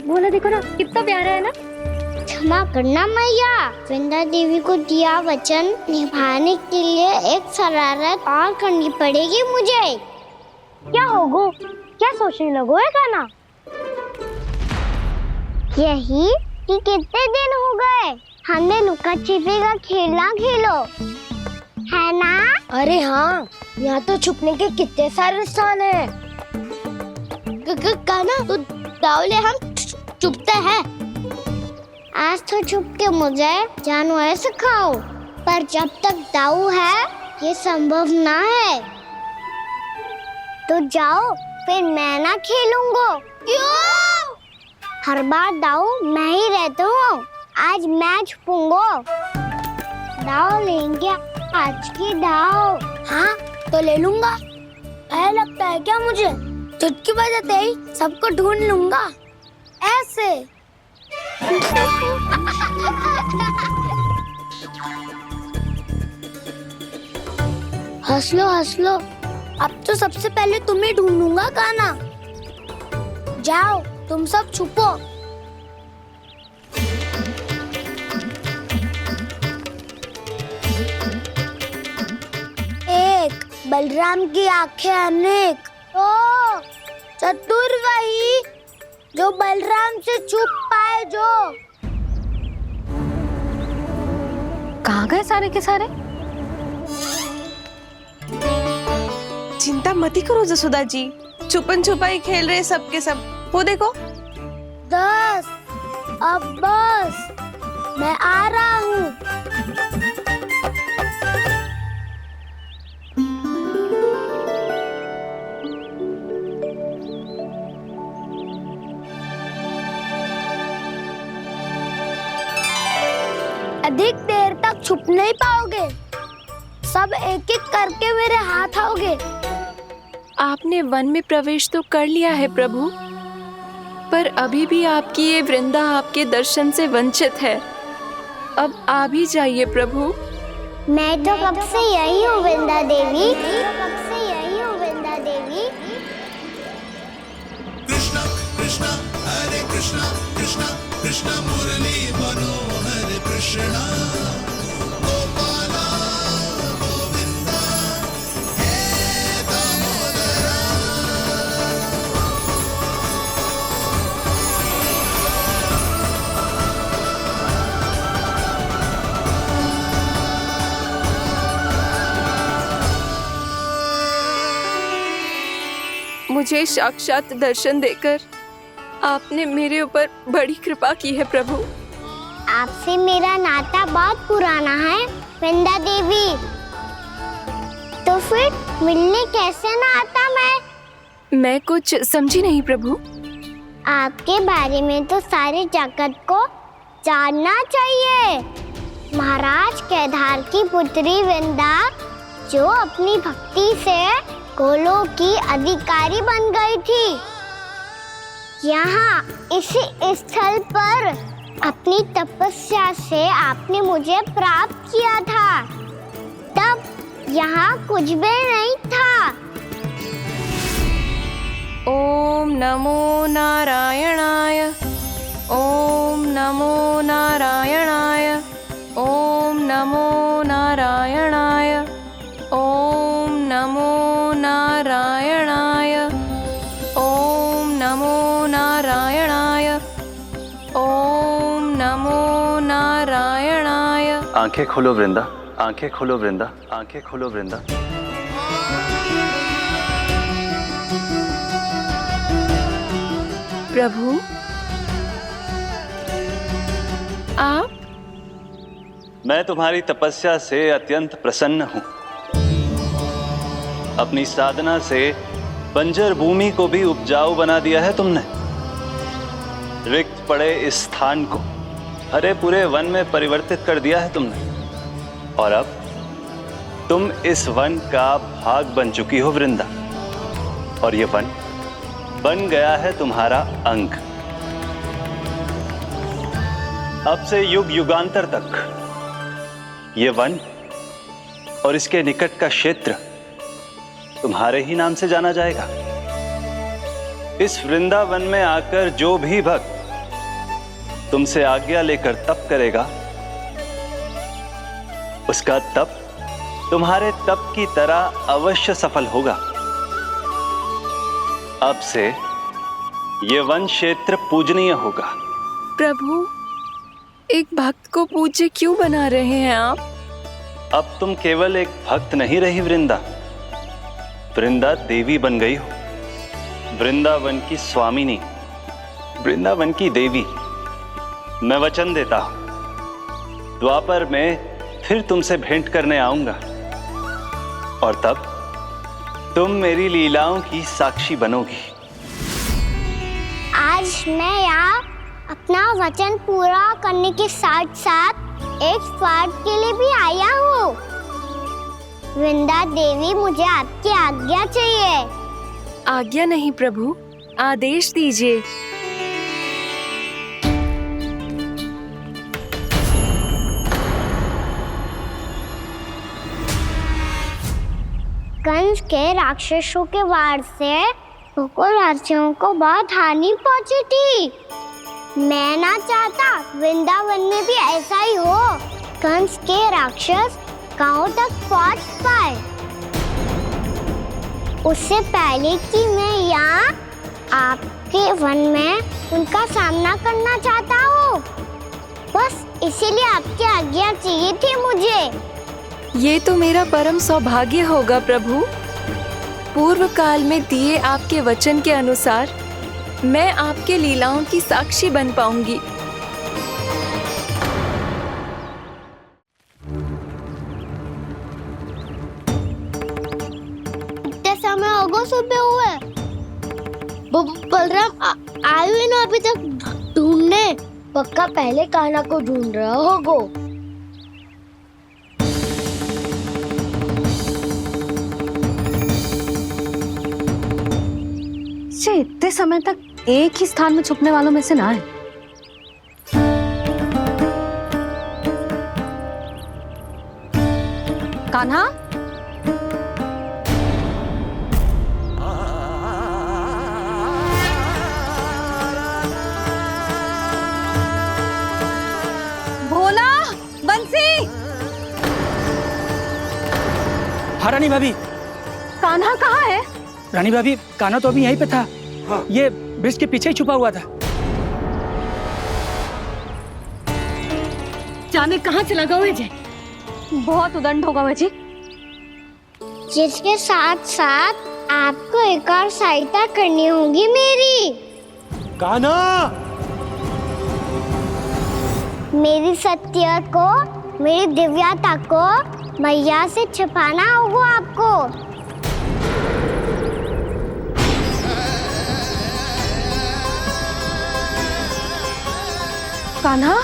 S1: बोला देखो ना कितना प्यारा है ना।
S2: क्षमा करना मैया, वृंदा देवी को दिया वचन निभाने के लिए एक शरारत और करनी पड़ेगी मुझे। क्या होगो? क्या सोचने लगो है कान्हा? यही कि कितने दिन हो गए हमने लुका छिपी का खेलना खेलो, है ना? अरे हाँ, यहाँ तो छुपने के कितने सारे स्थान है। कान्हा तो दावले हम छुपते हैं। आज तो छुप के मुझे जानवर सिखाओ, पर जब तक दाऊ है ये संभव ना है। तो जाओ, फिर मैं ना खेलूंगा। क्यों? हर बार दाऊ मैं ही रहता हूँ, आज मैं छुपूंगा। दाऊ लेंगे आज की दाऊ। हाँ तो ले लूंगा। ऐसा लगता है क्या मुझे? चुटकी बजाते ही सबको ढूंढ लूंगा ऐसे। हंस लो, अब तो सबसे पहले तुम्हें ढूंढूंगा कान्हा। जाओ तुम सब छुपो। एक बलराम की आंखें अनेक, ओ चतुर वही जो बलराम से छुप पाए। जो
S1: कहाँ गए सारे के सारे?
S8: चिंता मती करो जसोदा जी, छुपन छुपाई खेल रहे सबके सब। वो देखो
S2: 10, अब बस, मैं आ रहा हूँ। अधिक देर तक छुप नहीं पाओगे, सब एक एक करके मेरे हाथ आओगे।
S5: आपने वन में प्रवेश तो कर लिया है प्रभु, पर अभी भी आपकी ये वृंदा आपके दर्शन से वंचित है। अब आ भी जाइए प्रभु।
S2: मैं तो कब से यही हूँ वृंदा देवी, कब से यही हूँ वृंदा देवी।
S15: कृष्णा कृष्णा हरे कृष्णा कृष्णा कृष्णा मुरली मनोहर कृष्णा गोपाला गोविंदा हे दामोदरा।
S5: मुझे साक्षात दर्शन देकर आपने मेरे ऊपर बड़ी कृपा की है प्रभु।
S2: आपसे मेरा नाता बहुत पुराना है वृंदा देवी, तो फिर मिलने कैसे ना आता
S5: मैं कुछ समझी नहीं प्रभु।
S2: आपके बारे में तो सारे जगत को जानना चाहिए। महाराज केदार की पुत्री वृंदा, जो अपनी भक्ति से गोलोक की अधिकारी बन गई थी, यहाँ इसी स्थल पर अपनी तपस्या से आपने मुझे प्राप्त किया था। तब यहाँ कुछ भी नहीं था।
S5: ओम नमो नारायणाय, ओम नमो नारायणाय, ओम नमो नारायणाय, ओम नमो नारायणाय, ओम नमो नारायणाय, ओम नमो नारायणाय।
S16: आंखें खोलो वृंदा, आंखें खोलो वृंदा, आंखें खोलो वृंदा।
S5: प्रभु आप?
S16: मैं तुम्हारी तपस्या से अत्यंत प्रसन्न हूं। अपनी साधना से बंजर भूमि को भी उपजाऊ बना दिया है तुमने। रिक्त पड़े इस स्थान को हरे पूरे वन में परिवर्तित कर दिया है तुमने, और अब तुम इस वन का भाग बन चुकी हो वृंदा, और ये वन बन गया है तुम्हारा अंग। अब से युग युगांतर तक ये वन और इसके निकट का क्षेत्र तुम्हारे ही नाम से जाना जाएगा। इस वृंदावन में आकर जो भी भक्त तुमसे आज्ञा लेकर तप करेगा, उसका तप तुम्हारे तप की तरह अवश्य सफल होगा। अब से ये वन क्षेत्र पूजनीय होगा।
S5: प्रभु, एक भक्त को पूज्य क्यों बना रहे हैं आप?
S16: अब तुम केवल एक भक्त नहीं रही वृंदा, वृंदा देवी बन गई हो। वृंदावन की स्वामिनी, वृंदावन की देवी। मैं वचन देता हूं, द्वापर में फिर तुमसे भेंट करने आऊंगा, और तब तुम मेरी लीलाओं की साक्षी बनोगी।
S2: आज मैं यहाँ अपना वचन पूरा करने के साथ साथ एक स्वार्थ के लिए भी आया हूँ। वृंदा देवी, मुझे आपकी आज्ञा चाहिए।
S5: आज्ञा नहीं प्रभु, आदेश दीजिए।
S2: कंस के राक्षसों के वार से गोकुलवासियों को बहुत हानि पहुंची थी। मैं ना चाहता वृंदावन में भी ऐसा ही हो। कंस के राक्षस गांव तक पहुंच पाए, उससे पहले कि मैं यहाँ आपके वन में उनका सामना करना चाहता हूँ। बस इसीलिए आपकी आज्ञा चाहिए थी मुझे।
S5: ये तो मेरा परम सौभाग्य होगा प्रभु। पूर्व काल में दिए आपके वचन के अनुसार मैं आपके लीलाओं की साक्षी बन पाऊंगी।
S2: इतने समय होगा सुबह हुए। बलराम आयु ही ना अभी तक ढूंढने। पक्का पहले कान्हा को ढूंढ रहा होगा।
S1: बच्चे इतने समय तक एक ही स्थान में छुपने वालों में से ना है। कान्हा, भोला, बंसी।
S11: हाँ रानी भाभी।
S1: कान्हा कहाँ है?
S11: रानी भाभी, कान्हा तो अभी यहीं पे था। हाँ। ये ब्रिज के पीछे ही छुपा हुआ था।
S1: जाने कहाँ चला गया है? बहुत उदंड होगा वह जी।
S2: जिसके साथ साथ आपको एक और सहायता करनी होगी मेरी।
S4: कान्हा,
S2: मेरी सत्य को, मेरी दिव्यता को मैया से छिपाना होगा आपको।
S1: कान्हा,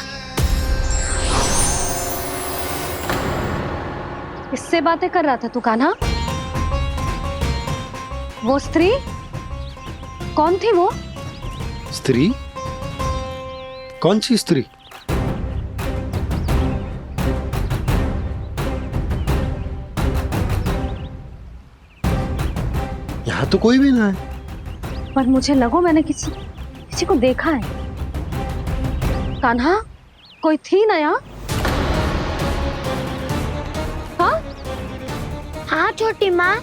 S1: किससे बातें कर रहा था तू कान्हा? वो स्त्री कौन थी? वो
S4: स्त्री? कौन सी स्त्री? यहाँ तो कोई भी ना है।
S1: पर मुझे लगो मैंने किसी को देखा है। कान्हा, कोई थी ना यहाँ? हाँ?
S2: हाँ छोटी माँ।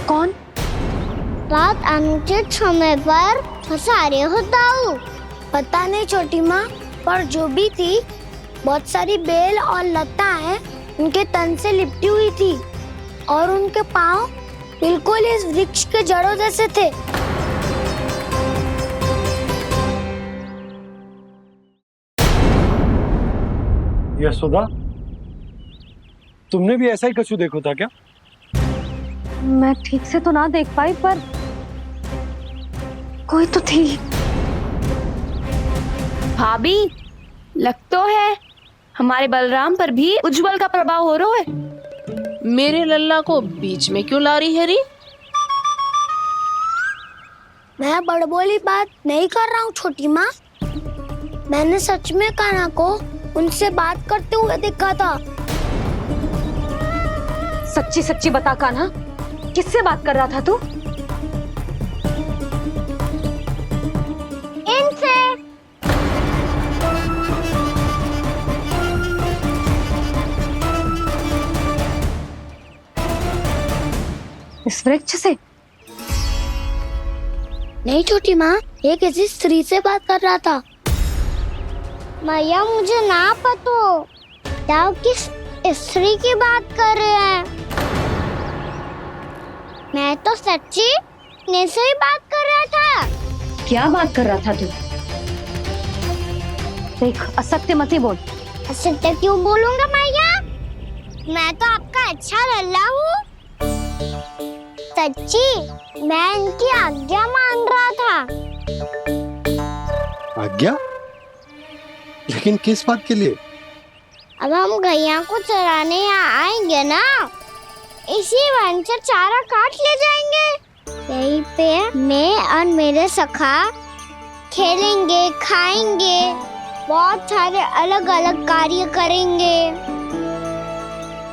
S1: कौन?
S2: रात अनुचित समय पर फंसा रहे हो दाऊ। पता नहीं छोटी माँ, पर जो भी थी, बहुत सारी बेल और लता है उनके तन से लिपटी हुई थी और उनके पाँव बिल्कुल इस वृक्ष के जड़ों जैसे थे।
S4: यशोदा, तुमने भी ऐसा ही कछु देखो था क्या?
S1: मैं ठीक से तो ना देख पाई, पर कोई तो थी।
S5: भाभी, लग तो है हमारे बलराम पर भी उज्जवल का प्रभाव हो रहा है।
S13: मेरे लल्ला को बीच में क्यों ला रही है री?
S2: मैं बड़बोली बात नहीं कर रहा हूँ छोटी माँ। मैंने सच में कान्हा को उनसे बात करते हुए देखा था।
S1: सच्ची सच्ची बता कान्हा, किससे बात कर रहा था तू?
S2: इनसे।
S1: इस वृक्ष से?
S2: नहीं छोटी माँ, ये किसी स्त्री से बात कर रहा था। मैया मुझे ना पतो दाऊ किस स्त्री की बात कर रहे हैं। मैं तो सच्ची ने से ही बात कर रहा था।
S1: क्या बात कर रहा था तू? देख, असत्य मत ही बोल।
S2: असत्य क्यों बोलूंगा मैया? मैं तो आपका अच्छा लल्ला हूँ। सच्ची मैं इनकी आज्ञा मान रहा था।
S4: आज्ञा? लेकिन किस बात के लिए?
S2: अब हम गैया को चराने यहाँ आएंगे ना, इसी वन से चारा काट ले जाएंगे। यहीं पे मैं और मेरे सखा खेलेंगे, खाएंगे, बहुत सारे अलग अलग कार्य करेंगे।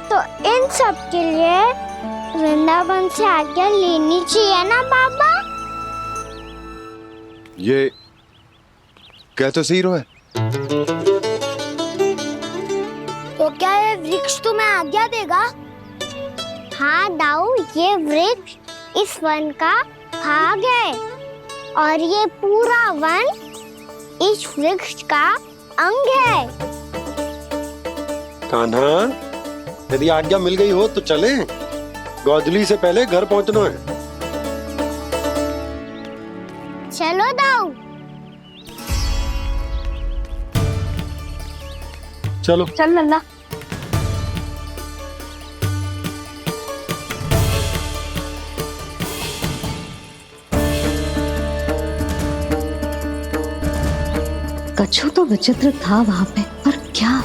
S2: तो इन सब के लिए वृंदावन से आज्ञा लेनी चाहिए ना बाबा?
S12: ये कह तो सही रहा है।
S2: तो क्या ये वृक्ष तुम्हें आज्ञा देगा? हाँ दाऊ, ये वृक्ष इस वन का भाग है और ये पूरा वन इस वृक्ष का अंग है।
S4: कान्हा, यदि आज्ञा मिल गई हो तो चलें। गोधली से पहले घर पहुंचना है।
S2: चलो दाऊ।
S4: चलो
S1: चल लल्ला। कछु तो विचित्र था वहां पे, पर क्या?